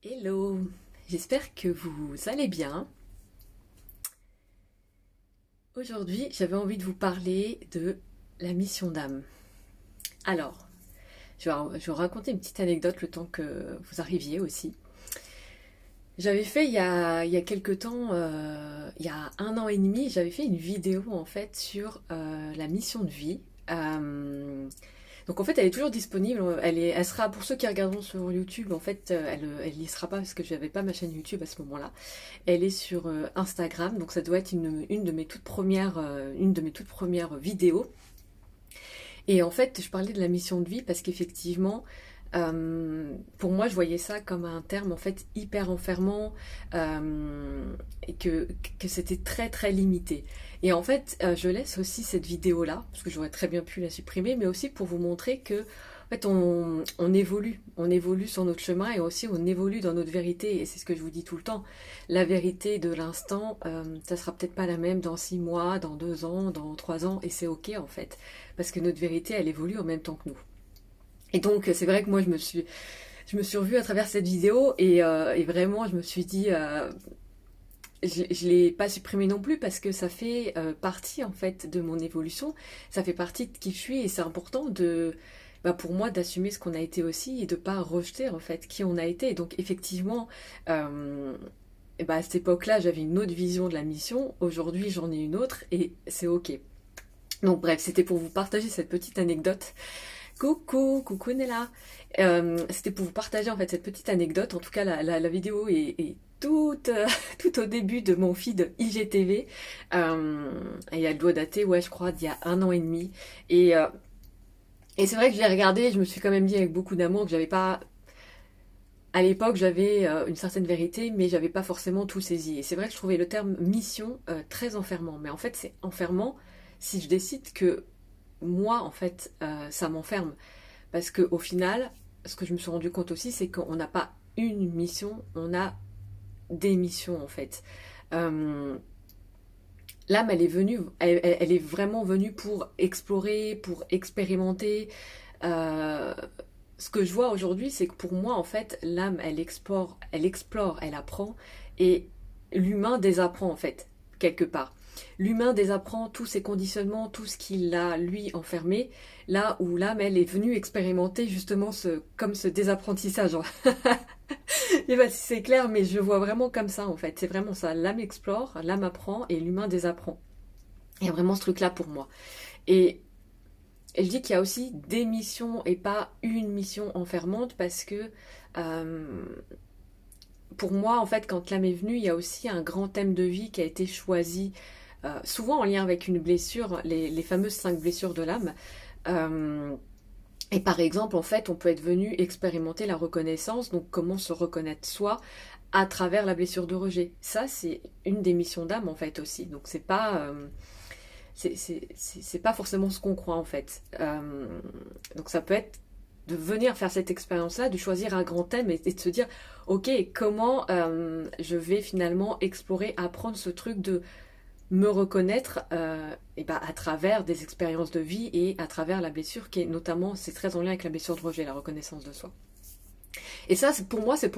Hello, j'espère que vous allez bien. Aujourd'hui, j'avais envie de vous parler de la mission d'âme. Alors, je vais vous raconter une petite anecdote le temps que vous arriviez aussi. J'avais fait il y a quelque temps, il y a 1 an et demi, j'avais fait une vidéo en fait sur la mission de vie. Euh, Donc en fait, elle est toujours disponible. Elle sera pour ceux qui regarderont sur YouTube. En fait, elle y sera pas parce que je n'avais pas ma chaîne YouTube à ce moment-là. Elle est sur Instagram, donc ça doit être une de mes toutes premières vidéos. Et en fait, je parlais de la mission de vie parce qu'effectivement, pour moi, je voyais ça comme un terme en fait hyper enfermant et que c'était très très limité. Et en fait, je laisse aussi cette vidéo là parce que j'aurais très bien pu la supprimer, mais aussi pour vous montrer que en fait, on évolue sur notre chemin et aussi on évolue dans notre vérité. Et c'est ce que je vous dis tout le temps. La vérité de l'instant, ça sera peut-être pas la même dans 6 mois, dans 2 ans, dans 3 ans, et c'est ok en fait, parce que notre vérité, elle évolue en même temps que nous. Et donc, c'est vrai que moi, je me suis revue à travers cette vidéo et vraiment, je me suis dit, je l'ai pas supprimée non plus parce que ça fait partie en fait de mon évolution, ça fait partie de qui je suis et c'est important pour moi d'assumer ce qu'on a été aussi et de pas rejeter en fait qui on a été. Et donc effectivement, euh, à cette époque-là, j'avais une autre vision de la mission. Aujourd'hui, j'en ai une autre et c'est ok. Donc bref, c'était pour vous partager cette petite anecdote. Coucou Nella. C'était pour vous partager en fait cette petite anecdote. En tout cas, la vidéo est toute, tout au début de mon feed IGTV. Et elle doit dater, ouais, je crois, d'il y a 1 an et demi. Et, euh, et c'est vrai que je l'ai regardé, je me suis quand même dit avec beaucoup d'amour que j'avais pas. À l'époque, j'avais une certaine vérité, mais j'avais pas forcément tout saisi. Et c'est vrai que je trouvais le terme mission très enfermant. Mais en fait, c'est enfermant si je décide que moi, en fait, ça m'enferme. Parce qu'au final, ce que je me suis rendu compte aussi, c'est qu'on n'a pas une mission, on a des missions en fait. Euh, L'âme, elle est venue, elle est vraiment venue pour explorer, pour expérimenter. Euh, Ce que je vois aujourd'hui, c'est que pour moi, en fait, l'âme, elle explore, elle apprend, et l'humain désapprend en fait, quelque part. L'humain désapprend tous ses conditionnements, tout ce qu'il a, lui, enfermé, là où l'âme, elle, est venue expérimenter justement comme ce désapprentissage. Je sais pas si c'est clair, mais je vois vraiment comme ça, en fait. C'est vraiment ça. L'âme explore, l'âme apprend, et l'humain désapprend. Il y a vraiment ce truc-là pour moi. Et, et je dis qu'il y a aussi des missions et pas une mission enfermante parce que euh, pour moi, en fait, quand l'âme est venue, il y a aussi un grand thème de vie qui a été choisi, souvent en lien avec une blessure, les fameuses 5 blessures de l'âme. Euh, et par exemple, en fait, on peut être venu expérimenter la reconnaissance, donc comment se reconnaître soi à travers la blessure de rejet. Ça, c'est une des missions d'âme, en fait, aussi. Donc, c'est pas forcément ce qu'on croit, en fait. Donc, ça peut être de venir faire cette expérience-là, de choisir un grand thème et de se dire, ok, comment je vais finalement explorer, apprendre ce truc de me reconnaître à travers des expériences de vie et à travers la blessure qui est notamment, c'est très en lien avec la blessure de rejet, la reconnaissance de soi. Et ça, pour moi, c'est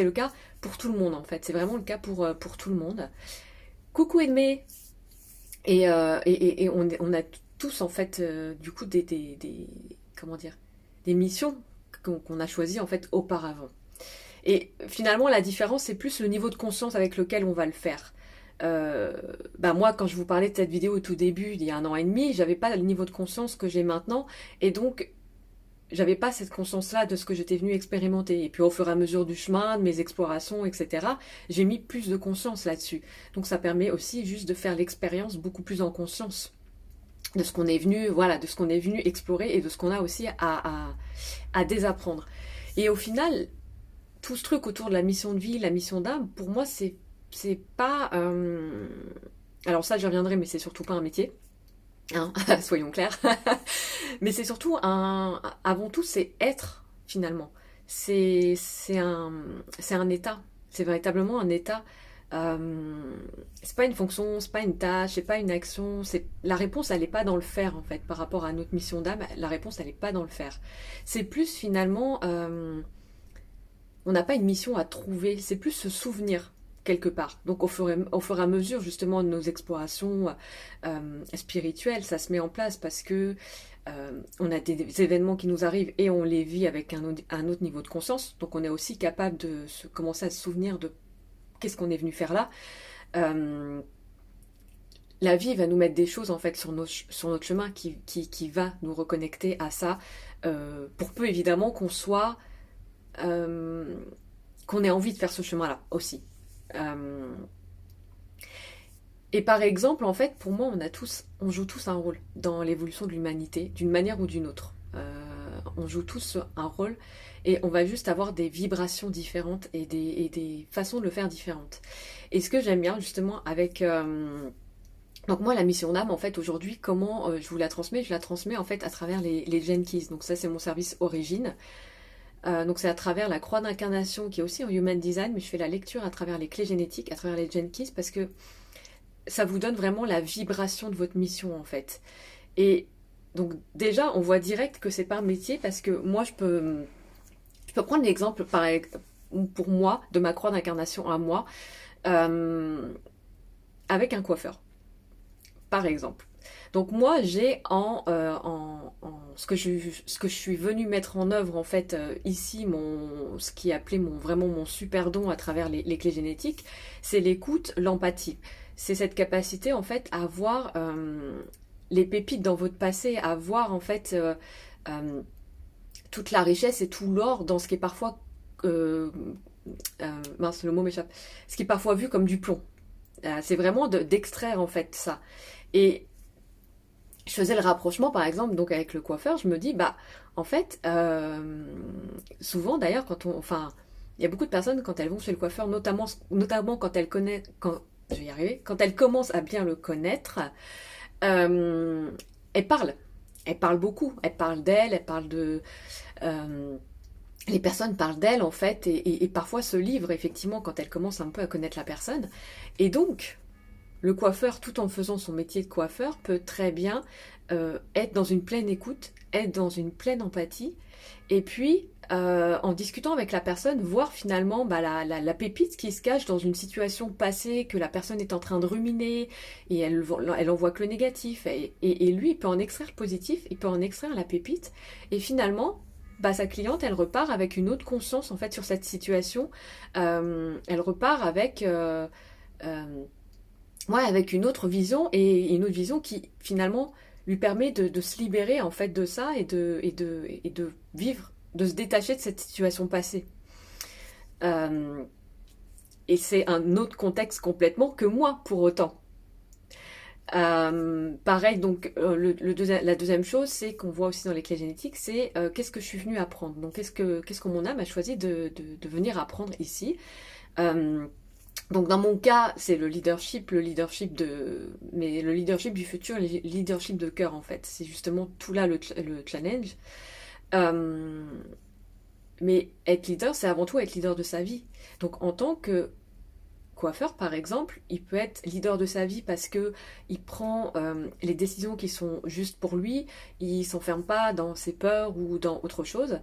le cas pour tout le monde en fait. C'est vraiment le cas pour tout le monde. Coucou Edmé. Et on a tous en fait du coup comment dire, des missions qu'on a choisies en fait auparavant. Et finalement, la différence, c'est plus le niveau de conscience avec lequel on va le faire. Moi, quand je vous parlais de cette vidéo au tout début, il y a 1 an et demi, j'avais pas le niveau de conscience que j'ai maintenant, et donc j'avais pas cette conscience-là de ce que j'étais venue expérimenter. Et puis au fur et à mesure du chemin, de mes explorations, etc., j'ai mis plus de conscience là-dessus. Donc ça permet aussi juste de faire l'expérience beaucoup plus en conscience de ce qu'on est venu, voilà, de ce qu'on est venu explorer et de ce qu'on a aussi à désapprendre. Et au final, tout ce truc autour de la mission de vie, la mission d'âme, pour moi, c'est pas. Alors ça, j'y reviendrai, mais c'est surtout pas un métier. Hein, soyons clairs. Mais c'est surtout avant tout, c'est être finalement. C'est un état. C'est véritablement un état. C'est pas une fonction, c'est pas une tâche, c'est pas une action. La réponse, elle est pas dans le faire en fait. Par rapport à notre mission d'âme, la réponse, elle est pas dans le faire. C'est plus finalement on n'a pas une mission à trouver, c'est plus se souvenir quelque part. Donc au fur et à mesure justement de nos explorations spirituelles, ça se met en place parce que on a des événements qui nous arrivent et on les vit avec un autre niveau de conscience. Donc on est aussi capable de commencer à se souvenir de qu'est-ce qu'on est venu faire là. La vie va nous mettre des choses en fait sur notre chemin qui va nous reconnecter à ça, pour peu évidemment qu'on ait envie de faire ce chemin-là aussi. Et par exemple, en fait, pour moi, on joue tous un rôle dans l'évolution de l'humanité, d'une manière ou d'une autre. On joue tous un rôle et on va juste avoir des vibrations différentes et des façons de le faire différentes. Et ce que j'aime bien justement avec... donc moi, la mission d'âme, en fait, aujourd'hui, comment je vous la transmets? Je la transmets en fait à travers les Gene Keys. Donc ça, c'est mon service origine. Donc c'est à travers la croix d'incarnation qui est aussi en Human Design, mais je fais la lecture à travers les clés génétiques, à travers les Gene Keys, parce que ça vous donne vraiment la vibration de votre mission en fait. Et donc déjà, on voit direct que c'est pas un métier, parce que moi, je peux prendre l'exemple pour moi de ma croix d'incarnation à moi, avec un coiffeur, par exemple. Donc moi, j'ai ce que je suis venue mettre en œuvre en fait ici, ce qui est appelé vraiment mon super don à travers les clés génétiques, c'est l'écoute, l'empathie. C'est cette capacité en fait à voir les pépites dans votre passé, à voir en fait toute la richesse et tout l'or dans ce qui est parfois mince, le mot m'échappe, ce qui est parfois vu comme du plomb. C'est vraiment d'extraire en fait ça. Et je faisais le rapprochement par exemple donc avec le coiffeur, je me dis bah en fait souvent d'ailleurs il y a beaucoup de personnes quand elles vont chez le coiffeur, notamment quand quand elles commencent à bien le connaître, elles parlent beaucoup, elles parlent d'elles, les personnes parlent d'elles en fait et parfois se livrent effectivement quand elles commencent un peu à connaître la personne. Et donc le coiffeur, tout en faisant son métier de coiffeur, peut très bien être dans une pleine écoute, être dans une pleine empathie, et puis en discutant avec la personne, voir finalement la pépite qui se cache dans une situation passée que la personne est en train de ruminer, et elle en voit que le négatif, et lui, il peut en extraire le positif, il peut en extraire la pépite, et finalement, sa cliente, elle repart avec une autre conscience en fait sur cette situation, elle repart avec... avec une autre vision, et une autre vision qui finalement lui permet de se libérer en fait de ça et de vivre, de se détacher de cette situation passée. Et c'est un autre contexte complètement que moi pour autant. Pareil, donc la deuxième chose, c'est qu'on voit aussi dans les clés génétiques, c'est qu'est-ce que je suis venue apprendre. Donc qu'est-ce que mon âme a choisi de venir apprendre ici. Donc dans mon cas, c'est le leadership du futur, le leadership de cœur en fait. C'est justement tout là le challenge. Mais être leader, c'est avant tout être leader de sa vie. Donc en tant que coiffeur, par exemple, il peut être leader de sa vie parce que il prend les décisions qui sont justes pour lui, il s'enferme pas dans ses peurs ou dans autre chose.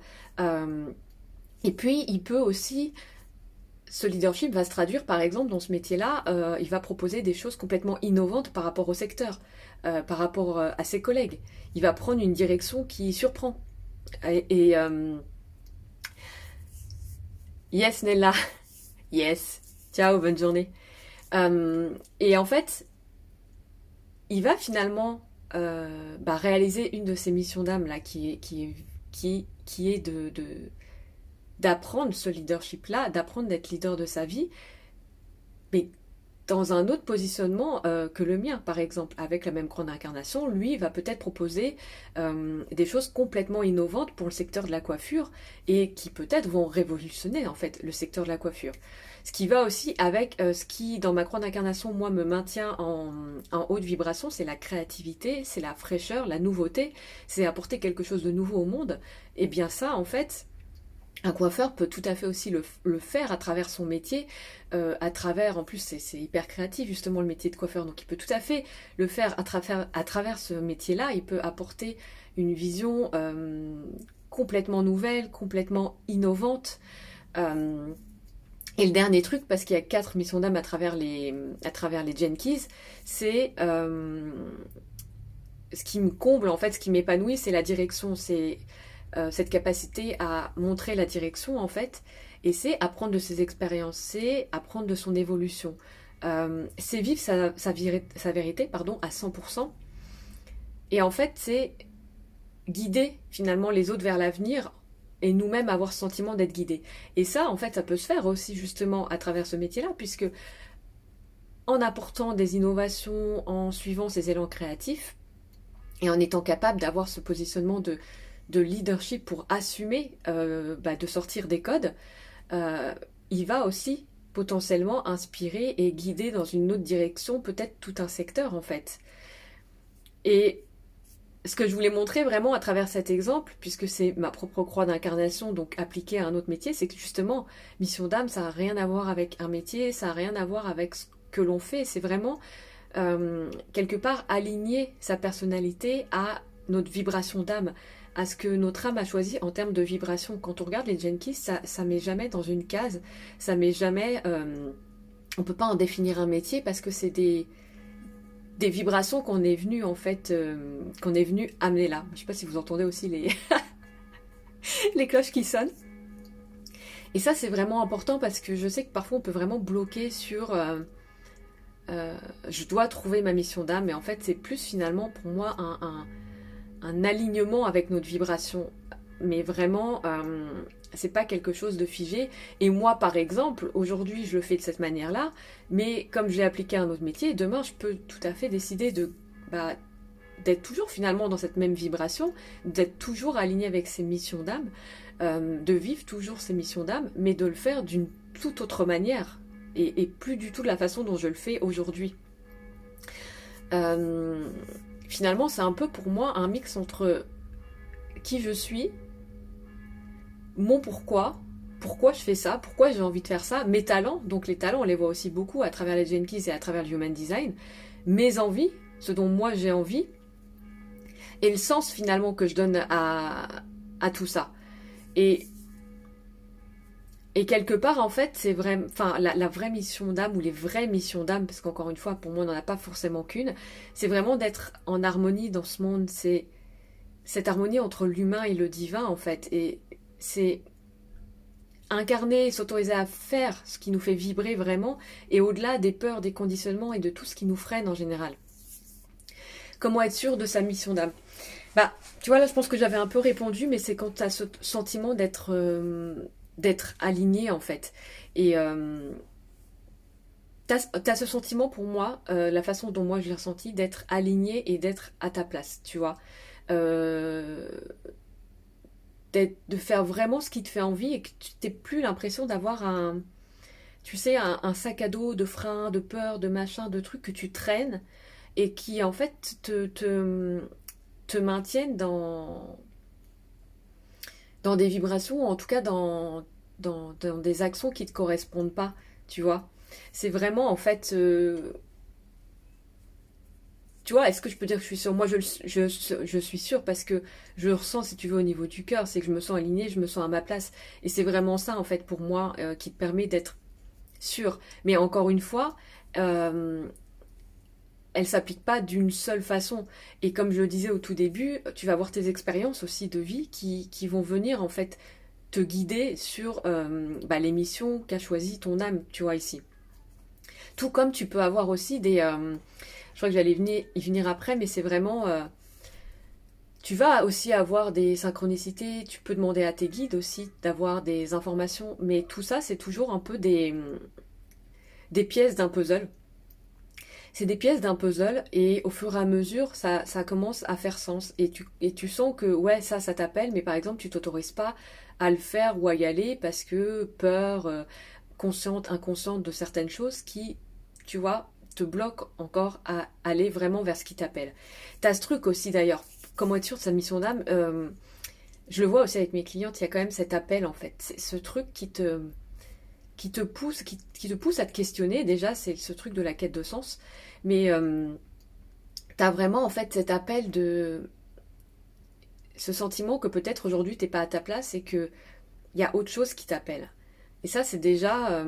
Et puis il peut aussi... Ce leadership va se traduire, par exemple, dans ce métier-là, il va proposer des choses complètement innovantes par rapport au secteur, par rapport à ses collègues. Il va prendre une direction qui surprend. Yes, Nella. Yes. Ciao, bonne journée. Et en fait, il va finalement réaliser une de ses missions d'âme là, qui est d'apprendre ce leadership-là, d'apprendre d'être leader de sa vie, mais dans un autre positionnement que le mien, par exemple, avec la même croix d'incarnation, lui va peut-être proposer des choses complètement innovantes pour le secteur de la coiffure et qui peut-être vont révolutionner en fait le secteur de la coiffure. Ce qui va aussi avec ce qui, dans ma croix d'incarnation, moi, me maintient en haute vibration, c'est la créativité, c'est la fraîcheur, la nouveauté, c'est apporter quelque chose de nouveau au monde. Et bien ça, en fait... Un coiffeur peut tout à fait aussi le faire à travers son métier, en plus c'est hyper créatif justement le métier de coiffeur, donc il peut tout à fait le faire à travers ce métier-là, il peut apporter une vision complètement nouvelle, complètement innovante, Et le dernier truc, parce qu'il y a 4 missions d'âme à travers les Gene Keys, c'est ce qui me comble, en fait, ce qui m'épanouit, c'est la direction, c'est cette capacité à montrer la direction, en fait, et c'est apprendre de ses expériences, c'est apprendre de son évolution. C'est vivre sa vérité, pardon, à 100%. Et en fait, c'est guider finalement les autres vers l'avenir et nous-mêmes avoir ce sentiment d'être guidés. Et ça, en fait, ça peut se faire aussi justement à travers ce métier-là, puisque en apportant des innovations, en suivant ces élans créatifs, et en étant capable d'avoir ce positionnement de leadership pour assumer de sortir des codes, il va aussi potentiellement inspirer et guider dans une autre direction, peut-être tout un secteur en fait. Et ce que je voulais montrer vraiment à travers cet exemple, puisque c'est ma propre croix d'incarnation, donc appliquée à un autre métier, c'est que justement, mission d'âme, ça n'a rien à voir avec un métier, ça n'a rien à voir avec ce que l'on fait, c'est vraiment quelque part aligner sa personnalité à notre vibration d'âme, à ce que notre âme a choisi en termes de vibration. Quand on regarde les Gene Keys, ça met jamais dans une case, ça met jamais... on peut pas en définir un métier parce que c'est des vibrations qu'on est venu en fait, qu'on est venu amener là. Je sais pas si vous entendez aussi les les cloches qui sonnent. Et ça c'est vraiment important parce que je sais que parfois on peut vraiment bloquer sur je dois trouver ma mission d'âme, mais en fait c'est plus finalement pour moi un alignement avec notre vibration, mais vraiment c'est pas quelque chose de figé. Et moi par exemple aujourd'hui je le fais de cette manière là, mais comme j'ai appliqué un autre métier, demain je peux tout à fait décider d'être toujours finalement dans cette même vibration, d'être toujours aligné avec ces missions d'âme, de vivre toujours ces missions d'âme, mais de le faire d'une toute autre manière et plus du tout de la façon dont je le fais aujourd'hui. Finalement c'est un peu pour moi un mix entre qui je suis, mon pourquoi je fais ça, pourquoi j'ai envie de faire ça, mes talents, donc les talents on les voit aussi beaucoup à travers les Gene Keys et à travers le Human Design, mes envies, ce dont moi j'ai envie, et le sens finalement que je donne à tout ça. Et quelque part en fait c'est vrai, enfin la vraie mission d'âme ou les vraies missions d'âme, parce qu'encore une fois pour moi on n'en a pas forcément qu'une, c'est vraiment d'être en harmonie dans ce monde, c'est cette harmonie entre l'humain et le divin en fait, et c'est incarner, s'autoriser à faire ce qui nous fait vibrer vraiment, et au-delà des peurs, des conditionnements et de tout ce qui nous freine en général. Comment être sûr de sa mission d'âme ? Tu vois, là je pense que j'avais un peu répondu, mais c'est quand tu as ce sentiment d'être aligné en fait. Et t'as ce sentiment pour moi, la façon dont moi je l'ai ressenti, d'être aligné et d'être à ta place, tu vois. De faire vraiment ce qui te fait envie et que tu n'aies plus l'impression d'avoir un sac à dos de freins, de peurs, de machins, de trucs que tu traînes et qui en fait te maintiennent dans des vibrations, ou en tout cas dans des actions qui ne te correspondent pas, tu vois. C'est vraiment en fait... tu vois, est-ce que je peux dire que je suis sûre ? Moi, je suis sûre parce que je le ressens, si tu veux, au niveau du cœur. C'est que je me sens alignée, je me sens à ma place. Et c'est vraiment ça, en fait, pour moi, qui te permet d'être sûre. Mais encore une fois, elle s'applique pas d'une seule façon. Et comme je le disais au tout début, tu vas avoir tes expériences aussi de vie qui vont venir, en fait, te guider sur les missions qu'a choisi ton âme, tu vois, ici. Tout comme tu peux avoir aussi des... je crois que j'allais y venir après, mais c'est vraiment... tu vas aussi avoir des synchronicités, tu peux demander à tes guides aussi d'avoir des informations, mais tout ça, c'est toujours un peu des pièces d'un puzzle. C'est des pièces d'un puzzle, et au fur et à mesure, ça commence à faire sens. Et tu sens que, ouais, ça t'appelle, mais par exemple, tu t'autorises pas à le faire ou à y aller parce que peur, consciente, inconsciente de certaines choses qui, tu vois, te bloquent encore à aller vraiment vers ce qui t'appelle. T'as ce truc aussi d'ailleurs, comment être sûr de sa mission d'âme, je le vois aussi avec mes clientes, il y a quand même cet appel en fait. C'est ce truc qui te pousse à te questionner, déjà c'est ce truc de la quête de sens, mais t'as vraiment en fait cet appel de ce sentiment que peut-être aujourd'hui t'es pas à ta place et que il y a autre chose qui t'appelle. Et ça, c'est déjà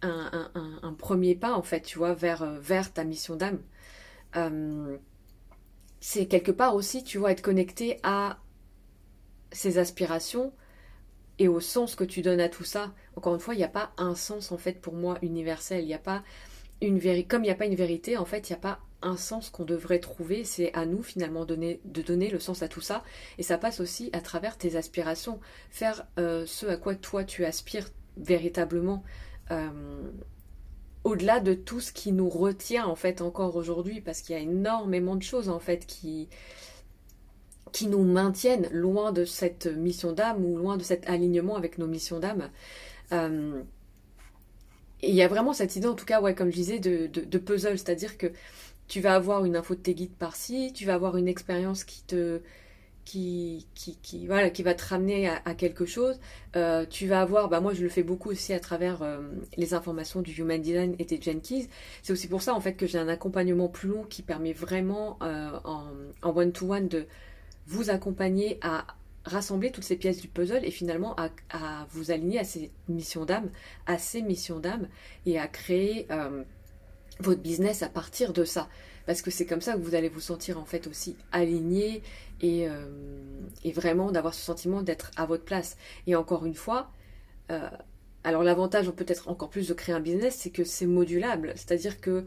un premier pas, en fait, tu vois, vers ta mission d'âme. Euh, c'est quelque part aussi, tu vois, être connecté à ses aspirations et au sens que tu donnes à tout ça. Encore une fois, il n'y a pas un sens, en fait, pour moi, universel. Il n'y a pas comme il n'y a pas une vérité, en fait, il n'y a pas un sens qu'on devrait trouver. C'est à nous, finalement, de donner le sens à tout ça. Et ça passe aussi à travers tes aspirations. Faire ce à quoi toi, tu aspires véritablement. Euh, Au-delà de tout ce qui nous retient, en fait, encore aujourd'hui, parce qu'il y a énormément de choses, en fait, qui nous maintiennent loin de cette mission d'âme ou loin de cet alignement avec nos missions d'âme. Euh, et il y a vraiment cette idée, en tout cas, ouais, comme je disais, de puzzle, c'est-à-dire que tu vas avoir une info de tes guides par-ci, tu vas avoir une expérience voilà, qui va te ramener à quelque chose. Tu vas avoir, bah moi je le fais beaucoup aussi à travers les informations du Human Design et des Gene Keys. C'est aussi pour ça en fait que j'ai un accompagnement plus long qui permet vraiment en one-to-one de vous accompagner à rassembler toutes ces pièces du puzzle et finalement à vous aligner à ces missions d'âme, et à créer votre business à partir de ça. Parce que c'est comme ça que vous allez vous sentir en fait aussi aligné et vraiment d'avoir ce sentiment d'être à votre place. Et encore une fois, euh, alors l'avantage peut-être encore plus de créer un business, c'est que c'est modulable. C'est-à-dire que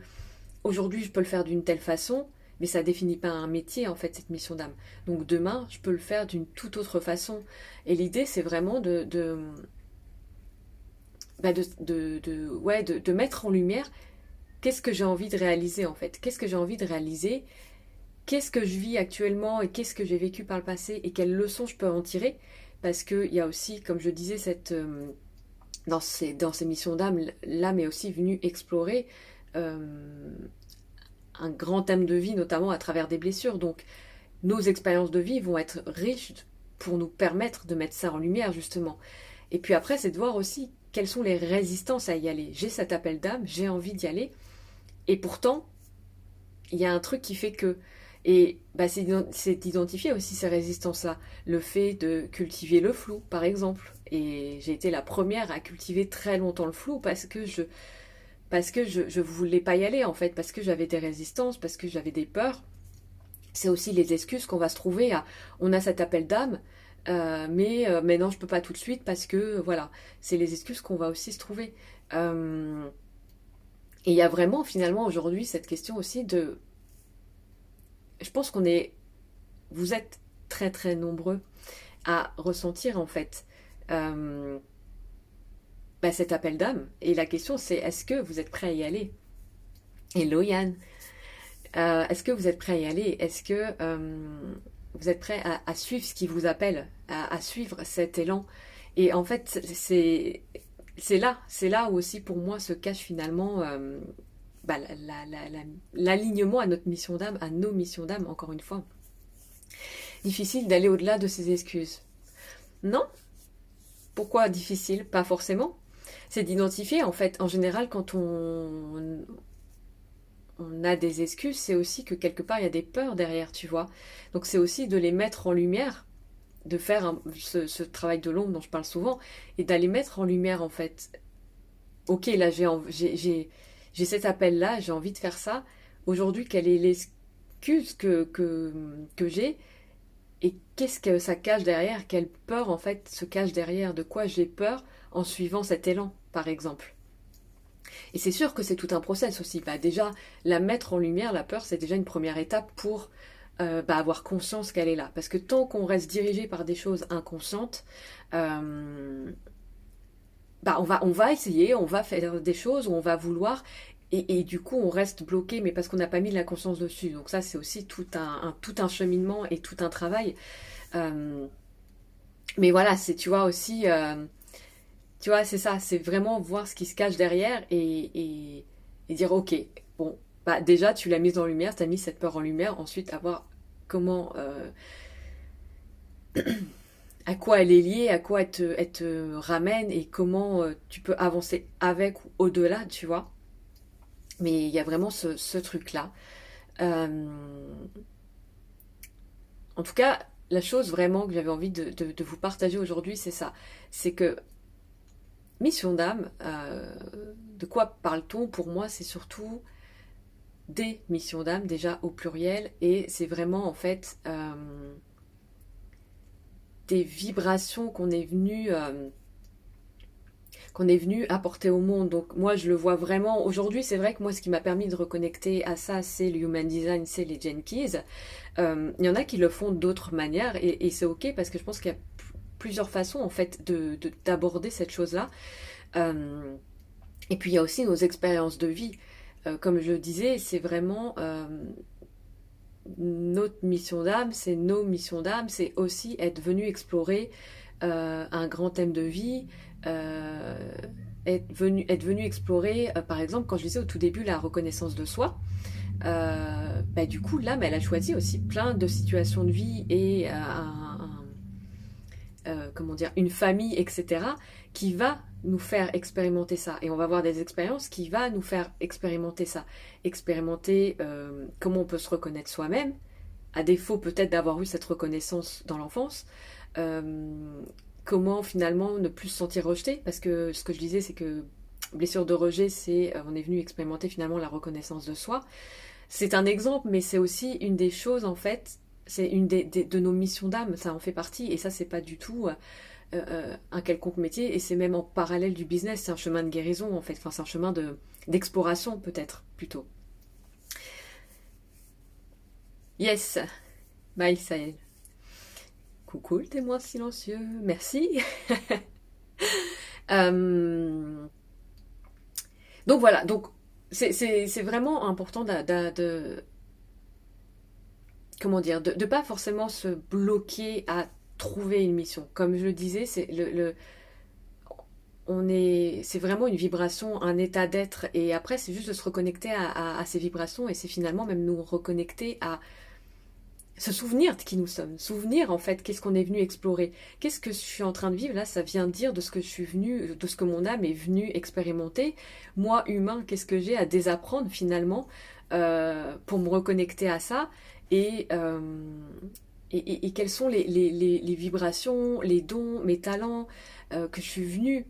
aujourd'hui je peux le faire d'une telle façon, mais ça définit pas un métier en fait, cette mission d'âme. Donc demain, je peux le faire d'une toute autre façon. Et l'idée, c'est vraiment de mettre en lumière qu'est-ce que j'ai envie de réaliser en fait. Qu'est-ce que j'ai envie de réaliser? Qu'est-ce que je vis actuellement et qu'est-ce que j'ai vécu par le passé et quelles leçons je peux en tirer? Parce qu'il y a aussi, comme je disais, dans ces missions d'âme, l'âme est aussi venue explorer euh, un grand thème de vie, notamment à travers des blessures. Donc, nos expériences de vie vont être riches pour nous permettre de mettre ça en lumière, justement. Et puis après, c'est de voir aussi quelles sont les résistances à y aller. J'ai cet appel d'âme, j'ai envie d'y aller, et pourtant, il y a un truc qui fait que... Et bah, c'est d'identifier aussi ces résistances-là. Le fait de cultiver le flou, par exemple. Et j'ai été la première à cultiver très longtemps le flou parce que je voulais pas y aller, en fait. Parce que j'avais des résistances, parce que j'avais des peurs. C'est aussi les excuses qu'on va se trouver à... On a cet appel d'âme, mais non, je peux pas tout de suite parce que, voilà, c'est les excuses qu'on va aussi se trouver. Euh, et il y a vraiment, finalement, aujourd'hui, cette question aussi de... Je pense vous êtes très très nombreux à ressentir en fait cet appel d'âme. Et la question c'est est-ce que vous êtes prêt à y aller? Hello Yann. Est-ce que vous êtes prêt à y aller? Est-ce que vous êtes prêt à suivre ce qui vous appelle, à suivre cet élan? Et en fait c'est là où aussi pour moi se cache finalement l'alignement à notre mission d'âme, à nos missions d'âme, encore une fois. Difficile d'aller au-delà de ses excuses. Non. Pourquoi difficile? Pas forcément. C'est d'identifier, en fait, en général, quand on a des excuses, c'est aussi que quelque part, il y a des peurs derrière, tu vois. Donc c'est aussi de les mettre en lumière, de faire ce travail de l'ombre dont je parle souvent, et d'aller mettre en lumière, en fait. Ok, là, j'ai cet appel-là, j'ai envie de faire ça. Aujourd'hui, quelle est l'excuse que j'ai? Et qu'est-ce que ça cache derrière? Quelle peur en fait se cache derrière? De quoi j'ai peur en suivant cet élan, par exemple? Et c'est sûr que c'est tout un process aussi. Bah, déjà, la mettre en lumière, la peur, c'est déjà une première étape pour avoir conscience qu'elle est là. Parce que tant qu'on reste dirigé par des choses inconscientes, euh, on va essayer, on va faire des choses, on va vouloir, et du coup on reste bloqué, mais parce qu'on n'a pas mis de la conscience dessus. Donc ça c'est aussi tout un cheminement et tout un travail. Euh, mais voilà, tu vois aussi, tu vois, c'est ça, c'est vraiment voir ce qui se cache derrière et dire ok, bon, bah déjà tu l'as mise en lumière, tu as mis cette peur en lumière, ensuite à voir comment, à quoi elle est liée, à quoi elle te ramène et comment tu peux avancer avec ou au-delà, tu vois. Mais il y a vraiment ce truc-là. Euh, En tout cas, la chose vraiment que j'avais envie de vous partager aujourd'hui, c'est ça. C'est que mission d'âme, de quoi parle-t-on? Pour moi, c'est surtout des missions d'âme, déjà au pluriel, et c'est vraiment en fait des vibrations qu'on est venu apporter au monde. Donc moi je le vois vraiment, aujourd'hui c'est vrai que moi ce qui m'a permis de reconnecter à ça, c'est le Human Design, c'est les Gene Keys. Il y en a qui le font d'autres manières, et c'est ok, parce que je pense qu'il y a plusieurs façons en fait d'aborder cette chose-là. Et puis il y a aussi nos expériences de vie. Comme je le disais, c'est vraiment notre mission d'âme, c'est nos missions d'âme, c'est aussi être venu explorer un grand thème de vie, être venu explorer, par exemple, quand je disais au tout début la reconnaissance de soi. Bah, du coup, l'âme, elle a choisi aussi plein de situations de vie et comment dire, une famille, etc., qui va nous faire expérimenter ça. Et on va avoir des expériences qui va nous faire expérimenter ça. Expérimenter comment on peut se reconnaître soi-même, à défaut peut-être d'avoir eu cette reconnaissance dans l'enfance. Comment finalement ne plus se sentir rejeté, parce que ce que je disais, c'est que blessure de rejet, c'est on est venu expérimenter finalement la reconnaissance de soi. C'est un exemple, mais c'est aussi une des choses en fait, c'est une de nos missions d'âme, ça en fait partie, et ça c'est pas du tout un quelconque métier, et c'est même en parallèle du business, c'est un chemin de guérison en fait, enfin c'est un chemin d'exploration peut-être plutôt. Yes, bye Saël. Coucou le témoin silencieux, merci. Euh, donc voilà, donc c'est vraiment important comment dire, de pas forcément se bloquer à trouver une mission. Comme je le disais, c'est vraiment une vibration, un état d'être, et après c'est juste de se reconnecter à ces vibrations, et c'est finalement même nous reconnecter à se souvenir de qui nous sommes, souvenir en fait qu'est-ce qu'on est venu explorer, qu'est-ce que je suis en train de vivre là, ça vient dire de ce que je suis venu, de ce que mon âme est venue expérimenter, moi humain, qu'est-ce que j'ai à désapprendre finalement pour me reconnecter à ça, et, euh, et quelles sont les vibrations, les dons, mes talents que je suis venue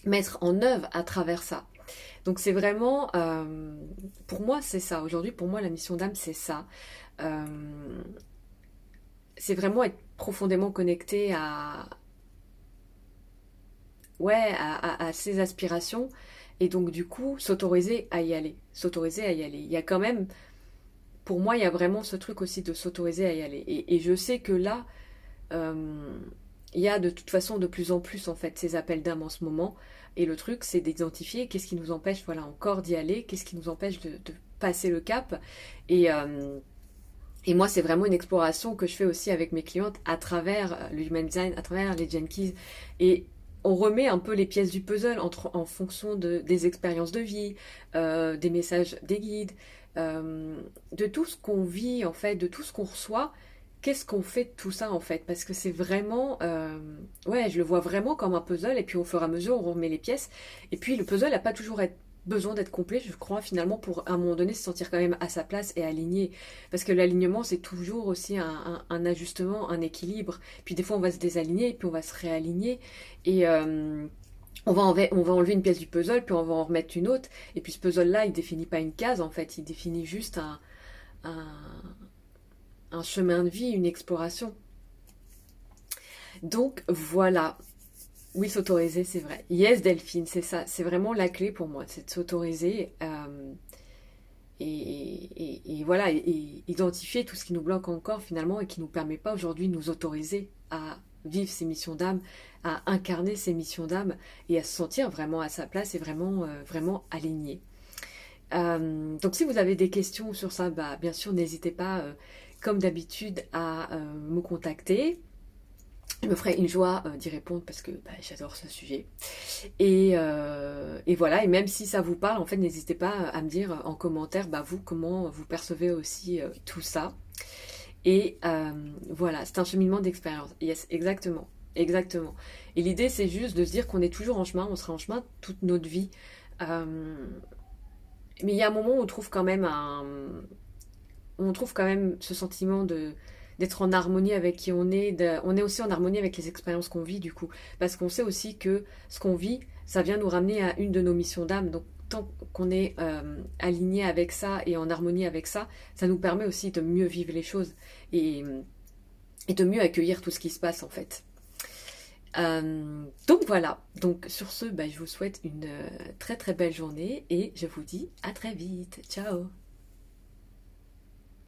mettre en œuvre à travers ça. Donc c'est vraiment, pour moi c'est ça, aujourd'hui pour moi la mission d'âme c'est ça. Euh, c'est vraiment être profondément connecté ouais, à ses aspirations, et donc du coup s'autoriser à y aller, s'autoriser à y aller. Il y a quand même, pour moi, il y a vraiment ce truc aussi de s'autoriser à y aller. Et je sais que là, euh, il y a de toute façon de plus en plus en fait ces appels d'âme en ce moment. Et le truc, c'est d'identifier qu'est-ce qui nous empêche, voilà, encore d'y aller, qu'est-ce qui nous empêche de passer le cap. Et, euh, et moi, c'est vraiment une exploration que je fais aussi avec mes clientes à travers le Human Design, à travers les Gene Keys. Et on remet un peu les pièces du puzzle en fonction des expériences de vie, des messages des guides, de tout ce qu'on vit en fait, de tout ce qu'on reçoit. Qu'est-ce qu'on fait de tout ça en fait? Parce que c'est vraiment, ouais, je le vois vraiment comme un puzzle, et puis au fur et à mesure on remet les pièces. Et puis le puzzle n'a pas toujours besoin d'être complet, je crois, finalement, pour à un moment donné se sentir quand même à sa place et aligné. Parce que l'alignement, c'est toujours aussi un ajustement, un équilibre. Puis des fois, on va se désaligner, puis on va se réaligner. Et on va enlever une pièce du puzzle, puis on va en remettre une autre. Et puis ce puzzle-là, il définit pas une case, en fait. Il définit juste un, un chemin de vie, une exploration. Donc voilà. Oui, s'autoriser, c'est vrai. Yes, Delphine, c'est ça. C'est vraiment la clé pour moi, c'est de s'autoriser et voilà, et identifier tout ce qui nous bloque encore finalement et qui ne nous permet pas aujourd'hui de nous autoriser à vivre ces missions d'âme, à incarner ces missions d'âme et à se sentir vraiment à sa place et vraiment, vraiment aligné. Donc si vous avez des questions sur ça, bah, bien sûr, n'hésitez pas, comme d'habitude, à me contacter. Je me ferai une joie d'y répondre parce que bah, j'adore ce sujet. Et voilà, et même si ça vous parle, en fait, n'hésitez pas à me dire en commentaire, bah, vous, comment vous percevez aussi tout ça. Et voilà, c'est un cheminement d'expérience. Yes, exactement. Exactement. Et l'idée, c'est juste de se dire qu'on est toujours en chemin, on sera en chemin toute notre vie. Euh, mais il y a un moment où on trouve quand même ce sentiment d'être en harmonie avec qui on est, on est aussi en harmonie avec les expériences qu'on vit du coup, parce qu'on sait aussi que ce qu'on vit, ça vient nous ramener à une de nos missions d'âme, donc tant qu'on est aligné avec ça et en harmonie avec ça, ça nous permet aussi de mieux vivre les choses et, et de mieux accueillir tout ce qui se passe en fait. Donc voilà, donc sur ce, je vous souhaite une très très belle journée et je vous dis à très vite. Ciao!